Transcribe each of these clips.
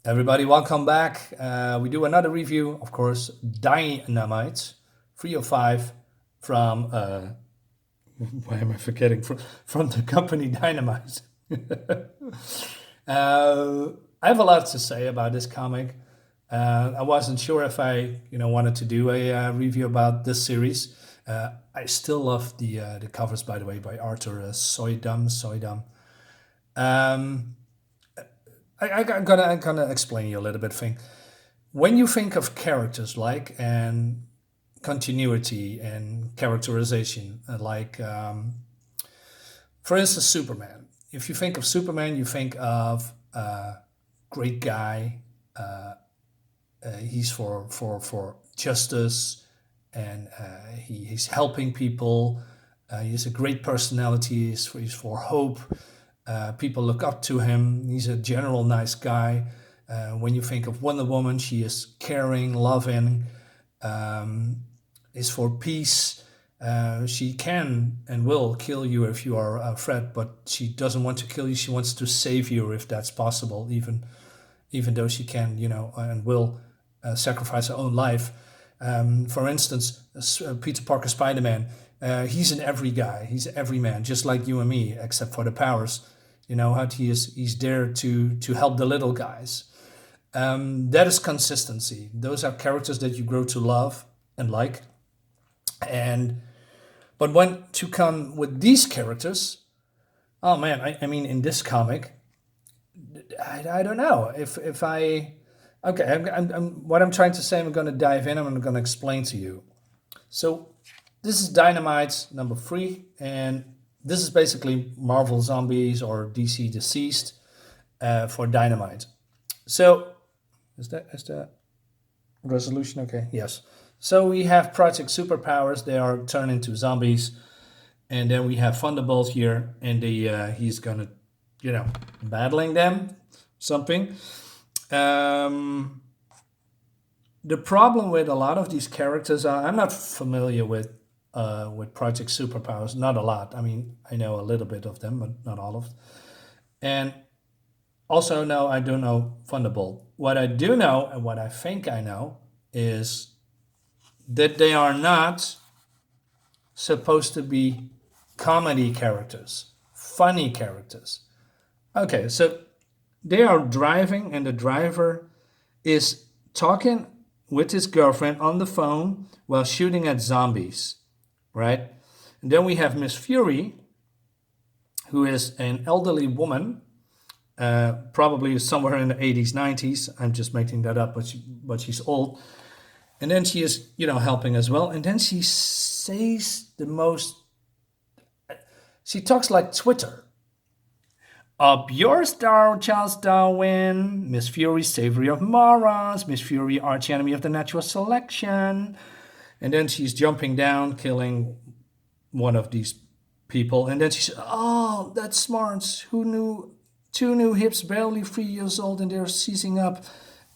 Everybody, welcome back. We do another review, of course, Dynamite 305 from, why am I forgetting? From the company Dynamite. I have a lot to say about this comic. I wasn't sure if I, wanted to do a review about this series. I still love the covers, by the way, by Arthur Soydam. Um, I'm gonna explain you a little bit thing. When you think of characters like and continuity and characterization, for instance, Superman. If you think of Superman, you think of great guy. He's for justice, and he's helping people. He has a great personality. He's for hope. People look up to him. He's a general nice guy. When you think of Wonder Woman, she is caring, loving, is for peace. She can and will kill you if you are a threat, but she doesn't want to kill you. She wants to save you if that's possible, even though she can, and will sacrifice her own life. For instance, Peter Parker Spider-Man, he's an every guy. He's every man, just like you and me, except for the powers. How he's there to help the little guys. That is consistency. Those are characters that you grow to love and like. But when to come with these characters, oh man, I mean, in this comic, I don't know if I. Okay, what I'm trying to say, I'm going to dive in. I'm going to explain to you. So this is Dynamite number 3, and this is basically Marvel Zombies or DC Deceased for Dynamite. So is that resolution okay? Yes. So we have Project Superpowers. They are turned into zombies, and then we have Thunderbolt here, and he's gonna, battling them something. The problem with a lot of these characters are I'm not familiar with Project Superpowers. Not a lot. I mean, I know a little bit of them, but not all of them. And also, no, I don't know Thunderbolt. What I do know, and what I think I know, is that they are not supposed to be comedy characters, funny characters. Okay, so they are driving, and the driver is talking with his girlfriend on the phone while shooting at zombies, right? And then we have Miss Fury, who is an elderly woman, probably somewhere in the 80s, 90s. I'm just making that up, but she's old. And then she is, helping as well. And then she says the most. She talks like Twitter. Up your star, Charles Darwin. Miss Fury, savory of morons. Miss Fury, arch enemy of the natural selection. And then she's jumping down, killing one of these people. And then she says, "Oh, that's smart. Who knew? 2 new hips, barely 3 years old, and they're seizing up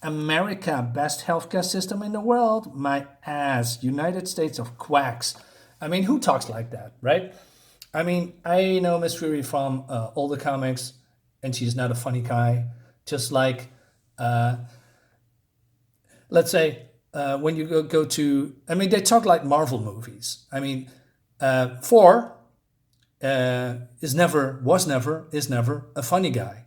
America, best healthcare system in the world. My ass, United States of quacks." I mean, who talks like that, right? I mean, I know Miss Fury from all the comics, and she's not a funny guy. Just like, let's say, when you go to, I mean, they talk like Marvel movies. I mean, Thor is never a funny guy.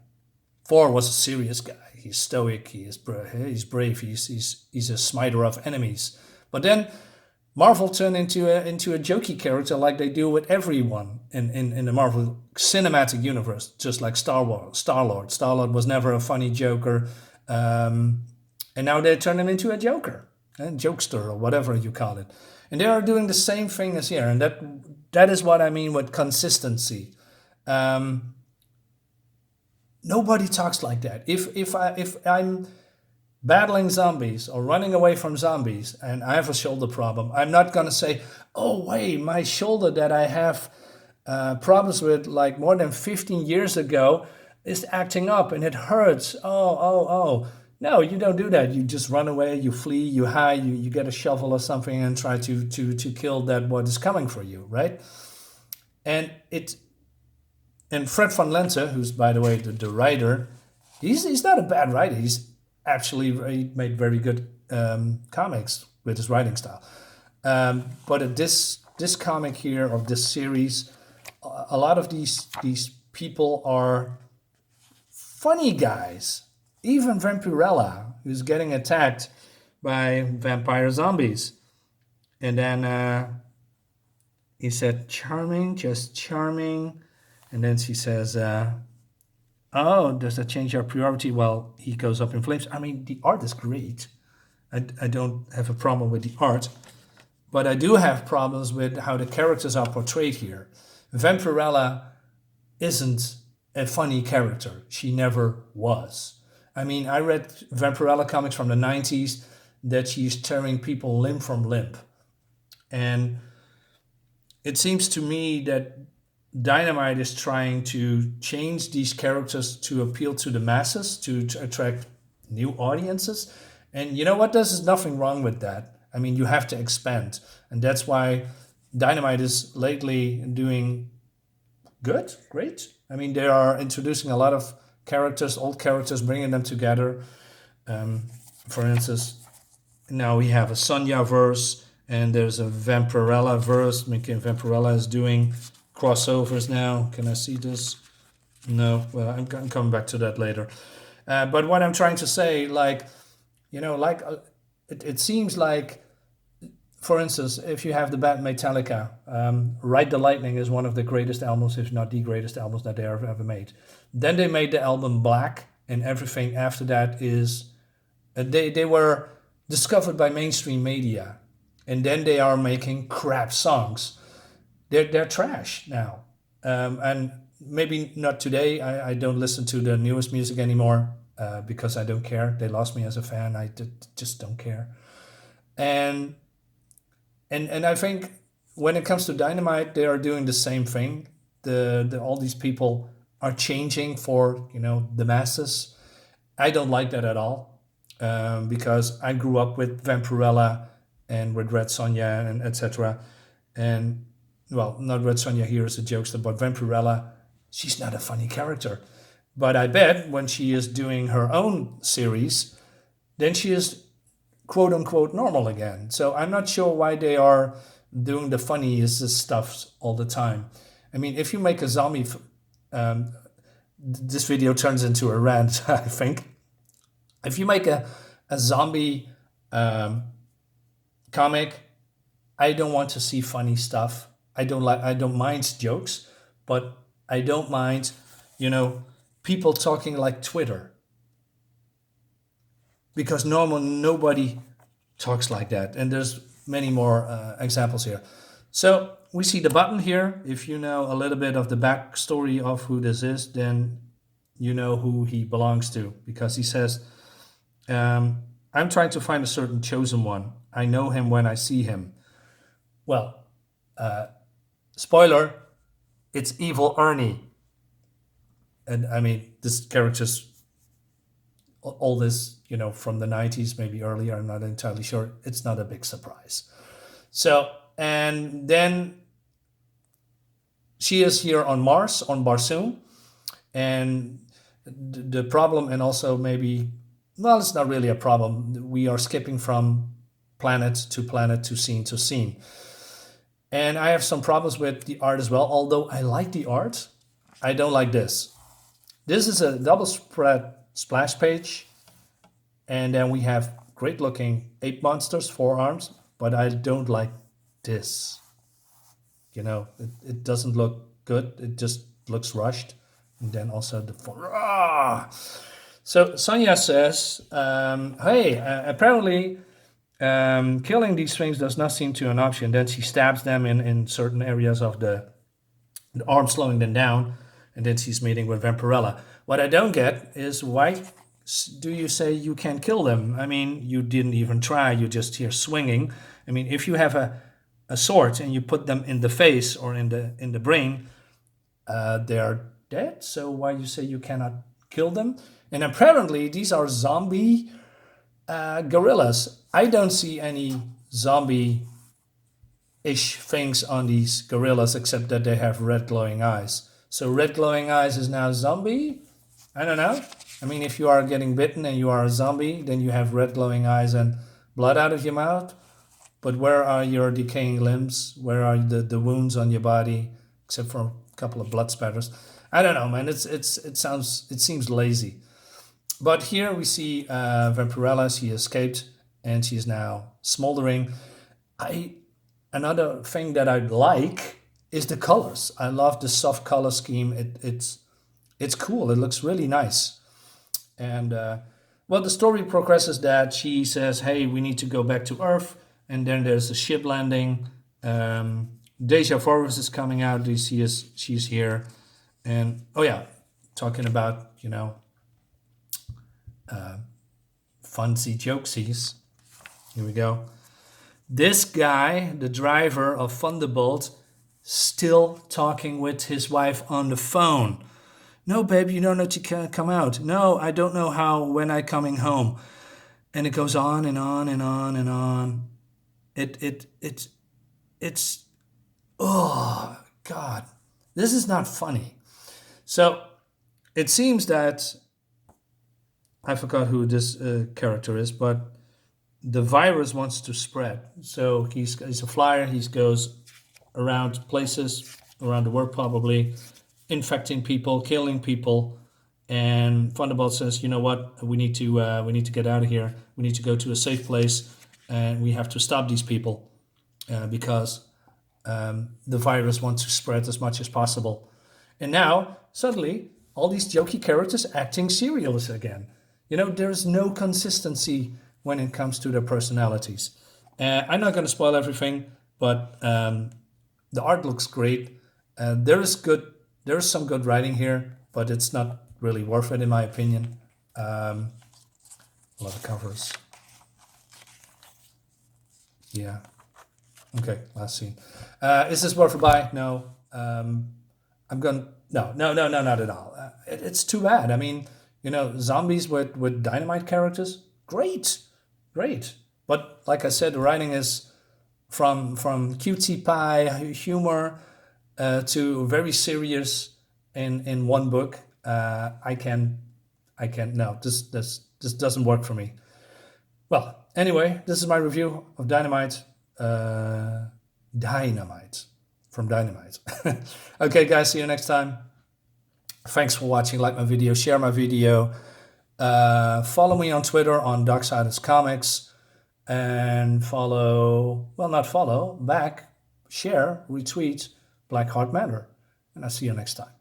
Thor was a serious guy. He's stoic. He's brave. He's a smiter of enemies. But then Marvel turned into a jokey character like they do with everyone in the Marvel Cinematic Universe, just like Star-Lord. Star-Lord was never a funny joker, and now they turn him into a joker, a jokester, or whatever you call it. And they are doing the same thing as here, and that is what I mean with consistency. Nobody talks like that. If I'm battling zombies or running away from zombies and I have a shoulder problem, I'm not gonna say, "Oh wait, my shoulder that I have problems with like more than 15 years ago is acting up and it hurts. Oh." No, you don't do that. You just run away, you flee, you hide, you get a shovel or something and try to kill that what is coming for you, right? And Fred Van Lensen, who's by the way the writer, he's not a bad writer. actually he made very good comics with his writing style. But this comic here, of this series, a lot of these people are funny guys. Even Vampirella, who's getting attacked by vampire zombies, and then he said, "Charming, just charming," and then she says, "Oh, does that change your priority?" Well, he goes up in flames. I mean, the art is great. I don't have a problem with the art, but I do have problems with how the characters are portrayed here. Vampirella isn't a funny character. She never was. I mean, I read Vampirella comics from the 90s that she's tearing people limb from limb. And it seems to me that Dynamite is trying to change these characters to appeal to the masses, to attract new audiences. And you know what? There's nothing wrong with that. I mean, you have to expand. And that's why Dynamite is lately doing good, great. I mean, they are introducing a lot of characters, old characters, bringing them together. For instance, now we have a Sonya verse, and there's a Vampirella verse. I mean, Vampirella is doing crossovers now. Can I see this? No. Well, I'm coming back to that later. But what I'm trying to say, like, you know, like it seems like, for instance, if you have the band Metallica, Ride the Lightning is one of the greatest albums, if not the greatest albums that they have ever made. Then they made the album Black, and everything after that is they were discovered by mainstream media, and then they are making crap songs. They're trash now, and maybe not today. I don't listen to the newest music anymore because I don't care. They lost me as a fan. I just don't care, and I think when it comes to Dynamite, they are doing the same thing. The all these people are changing for, you know, the masses. I don't like that at all, because I grew up with Vampirella and with Red Sonja and etc. And well, not Red Sonja here as a jokester, but Vampirella, she's not a funny character. But I bet when she is doing her own series, then she is quote unquote normal again. So I'm not sure why they are doing the funniest stuff all the time. I mean, if you make a zombie, this video turns into a rant, I think. If you make a zombie comic, I don't want to see funny stuff. I don't mind jokes, but I don't mind, you know, people talking like Twitter. Because nobody talks like that. And there's many more examples here. So we see the button here. If you know a little bit of the backstory of who this is, then you know who he belongs to. Because he says, I'm trying to find a certain chosen one. I know him when I see him. Well, spoiler, it's Evil Ernie. And I mean, this character's all this, you know, from the 90s, maybe earlier, I'm not entirely sure. It's not a big surprise. So, and then she is here on Mars, on Barsoom. And the problem, and also maybe, well, it's not really a problem. We are skipping from planet to scene to scene. And I have some problems with the art as well. Although I like the art, I don't like this. This is a double spread splash page. And then we have great looking ape monsters, 4 arms. But I don't like this. You know, it doesn't look good. It just looks rushed. And then also the... So Sonya says, hey, apparently killing these things does not seem to an option. Then she stabs them in certain areas of the arm, slowing them down. And then she's meeting with Vampirella. What I don't get is, why do you say you can't kill them? I mean, you didn't even try. You're just here swinging. I mean, if you have a sword and you put them in the face or in the brain, they are dead. So why you say you cannot kill them? And apparently these are zombie gorillas. I don't see any zombie-ish things on these gorillas except that they have red glowing eyes. So red glowing eyes is now zombie? I don't know. I mean, if you are getting bitten and you are a zombie, then you have red glowing eyes and blood out of your mouth. But where are your decaying limbs? Where are the wounds on your body? Except for a couple of blood spatters. I don't know, man. It seems lazy. But here we see Vampirella. She escaped and she is now smoldering. Another thing that I like is the colors. I love the soft color scheme. It's cool. It looks really nice. And well, the story progresses that she says, "Hey, we need to go back to Earth." And then there's a ship landing. Deja Forest is coming out. She's here, and oh yeah, talking about funsy jokesies. Here we go. This guy, the driver of Thunderbolt, still talking with his wife on the phone. No, babe, you don't know to come out. No, I don't know how when I coming home. And it goes on and on and on and on. It's oh God, this is not funny. So it seems that I forgot who this character is, but the virus wants to spread. So he's a flyer. He goes around places around the world, probably infecting people, killing people. And Thunderbolt says, "You know what? We need to get out of here. We need to go to a safe place, and we have to stop these people because the virus wants to spread as much as possible." And now suddenly, all these jokey characters acting serious again. There's no consistency when it comes to their personalities. I'm not going to spoil everything, but the art looks great. There is some good writing here, but it's not really worth it in my opinion. A lot of covers. Yeah. Okay, last scene. Is this worth a buy? No. I'm going. No, not at all. It's too bad. I mean, zombies with Dienamite characters, great. But like I said, the writing is from cutesy pie humor to very serious in one book. I can no. This doesn't work for me. Well, anyway, this is my review of Dienamite. Dienamite from Dienamite. Okay, guys, see you next time. Thanks for watching. Like my video, share my video. Follow me on Twitter on Darksiders Comics, and share, retweet BLACKHART MANOR. And I'll see you next time.